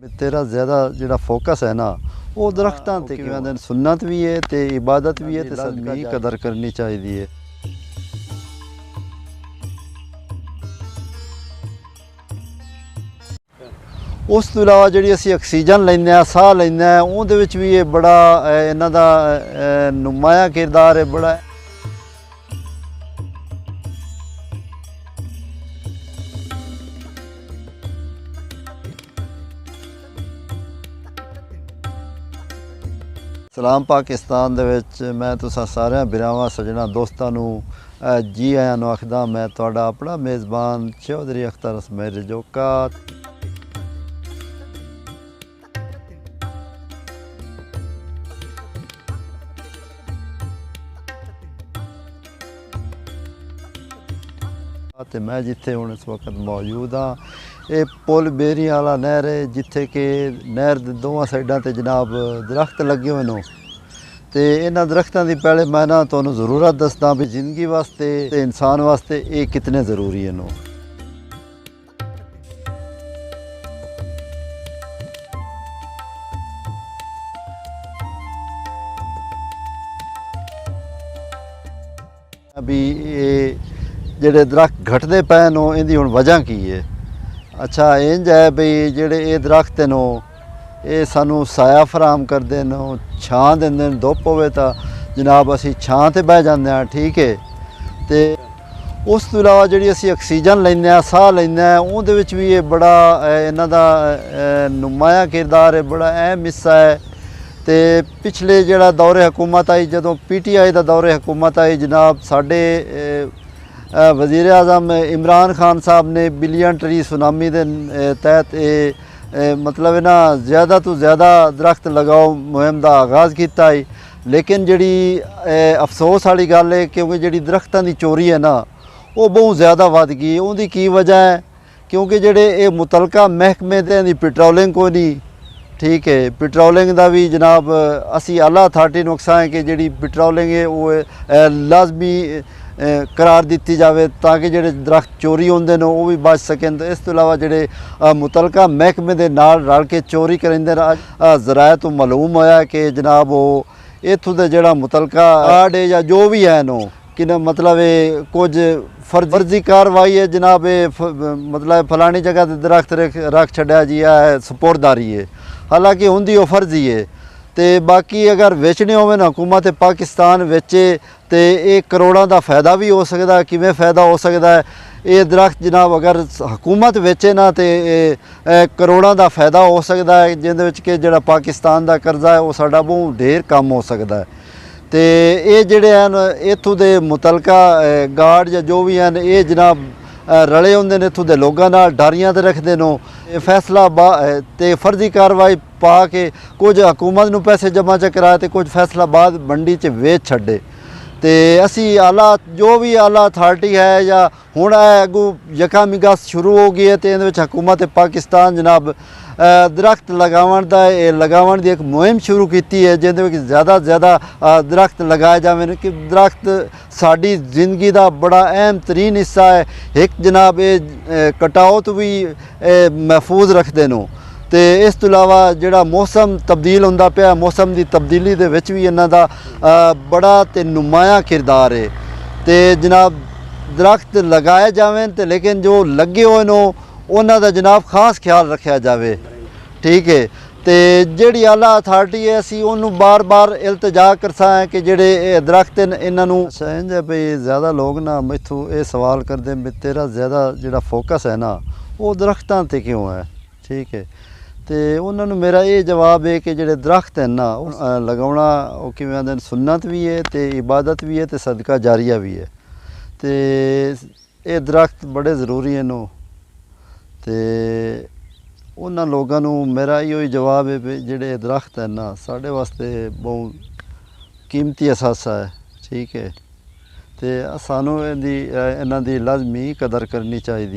तेरा ज़्यादा जिहड़ा फोकस है ना वो दरख्तां ते किवें आंदे ने सुन्नत भी है ते इबादत भी है ते सदका दी कदर करनी चाहिदी है। उस तो इलावा जिहड़ी असीं ऑक्सीजन लैंदे आ साह लैंदे आ उहदे विच भी ये बड़ा इन्हां दा नुमाया किरदार है बड़ा। सलाम पाकिस्तान दे विच मैं तुसां सारियां बिरावां सज्जणां दोस्तां नूं जी आयां नूं आखदा मैं तुहाडा अपना मेज़बान चौधरी अख्तर उसमैर रजौका। ते मैं जिथे हुण इस वक्त मौजूद हाँ ये पुल बेरी वाला नहर है जिथे कि नहर दे दोवां साइडां ते जनाब दरख्त लगे हुए ने ते इन्हां दरख्तां दी पहले मैं ना तुहानूं ज़रूरत दसदा भी जिंदगी वास्ते ते इंसान वास्ते ये कितने ज़रूरी है। अभी ये ਜਿਹੜੇ ਦਰਖਤ ਘਟਦੇ ਪਏ ਨੇ ਇਹਦੀ ਹੁਣ ਵਜ੍ਹਾ ਕੀ ਹੈ। ਅੱਛਾ ਇੰਜ ਹੈ ਬਈ ਜਿਹੜੇ ਇਹ ਦਰਖਤ ਨੇ ਇਹ ਸਾਨੂੰ ਸਾਇਆ ਫਰਾਹਮ ਕਰਦੇ ਨੇ ਛਾਂ ਦਿੰਦੇ ਨੇ ਧੁੱਪ ਹੋਵੇ ਤਾਂ ਜਨਾਬ ਅਸੀਂ ਛਾਂ ਤੇ ਬਹਿ ਜਾਂਦੇ ਹਾਂ ਠੀਕ ਹੈ। ਤੇ ਉਸ ਤੋਂ ਇਲਾਵਾ ਜਿਹੜੀ ਅਸੀਂ ਆਕਸੀਜਨ ਲੈਂਦੇ ਹਾਂ ਸਾਹ ਲੈਂਦੇ ਹਾਂ ਉਹਦੇ ਵਿੱਚ ਵੀ ਇਹ ਬੜਾ ਇਹਨਾਂ ਦਾ ਨੁਮਾਇਆ ਕਿਰਦਾਰ ਹੈ ਬੜਾ ਅਹਿਮ ਹਿੱਸਾ ਹੈ। ਤੇ ਪਿਛਲੇ ਜਿਹੜਾ ਦੌਰੇ ਹਕੂਮਤ ਆਈ ਜਦੋਂ PTI ਦਾ ਦੌਰੇ ਹਕੂਮਤ ਆਈ ਜਨਾਬ ਸਾਡੇ वज़ीर आज़म इमरान खान साहब ने बिलियन ट्री सुनामी के तहत मतलब ना ज़्यादा तो ज़्यादा दरख्त लगाओ मुहिम का आगाज़ किया है। लेकिन जी अफसोस वाली गल है क्योंकि जी दरख्तों की चोरी है ना वो बहुत ज़्यादा वध गई। उनकी की वजह है क्योंकि जोड़े ये मुतलका महकमे की पेट्रोलिंग कोई नहीं ठीक है। पेट्रोलिंग का भी जनाब असी आला अथॉरिटी नू अक्सां है कि जी पेट्रोलिंग है वो लाजमी करार दी जाए ताकि जोड़े दरख्त चोरी होंगे ने वो भी बच सकें। तो इस तो इलावा जोड़े मुतलका महकमे के नाल रल के चोरी करेंदे ज़राए तो मालूम होया कि जनाब वो इत्थों के जोड़ा मुतलका आर्ड है या जो भी है नो कि मतलब ये कुछ फर्जी कार्रवाई है जनाब ये मतलब फलानी जगह पर दरख्त रख छड्या जी है सपुर्ददारी है हालांकि उनकी वो फर्जी है। तो बाकी अगर वेचने होवे ना हुकूमत पाकिस्तान वेचे तो ये करोड़ों का फ़ायदा भी हो सकता है। किमें फ़ायदा हो सकता है ये दरख्त जनाब अगर हुकूमत वेचे ना तो करोड़ों का फ़ायदा हो सकता है जिंदे विच कि जिहड़ा पाकिस्तान का कर्जा है वो साडा बहुत ढेर कम हो सकता है। तो ये जिहड़े हैं इत्थों के मुतलका गार्ड या जो भी हैं ये जनाब रले होंदे ने इत्थों के लोगों नाल डारियां ते रखदे ने फैसला ते फर्जी कार्रवाई पा के कुछ हुकूमत नूं पैसे जमा च कराए तो कुछ फैसला बाद मंडी च वेच छड्डे। तो असी आला जो भी आला अथॉरिटी है या हुण अगू यका मिगा शुरू हो गई है तो इहदे विच हुकूमत पाकिस्तान जनाब दरख्त लगावन दी एक मुहिम शुरू की है जिहदे विच ज़्यादा से ज़्यादा दरख्त लगाए जावे कि दरख्त साडी जिंदगी का बड़ा अहम तरीन हिस्सा है। एक जनाब ये कटाओ तो भी महफूज रखते हैं। तो इस तो इलावा जोड़ा मौसम तब्दील होंदा पिया मौसम की तब्दीली दे विच भी इन्हां दा बड़ा ते नुमाया किरदार है। तो जनाब दरख्त लगाए जावें तो लेकिन जो लगे हुए नो उन्हां दा जनाब खास ख्याल रखा जाए ठीक है। तो जिहड़ी आला अथॉरिटी है असी उन्होंने बार बार इल्तजा करसा है कि जिहड़े दरख्त इन्हां नूं इंज है भी ज़्यादा लोग ना मैथों ये सवाल करते भी तेरा ज़्यादा जिहड़ा फोकस है ना वो दरख्तां ते क्यों है ठीक है। तो उन्होंने मेरा ये जवाब है कि जोड़े दरख्त हैं ना लगाना वो किवें आंदे ने सुन्नत भी है तो इबादत भी है तो सदका जारिया भी है। तो ये दरख्त बड़े ज़रूरी हैं तो उन्होंने लोगों को मेरा यो जवाब है भी जोड़े दरख्त हैं ना साढ़े वास्ते बहुत कीमती असासा है ठीक है। तो सानू इन्हां दी लाजमी कदर करनी चाहिए।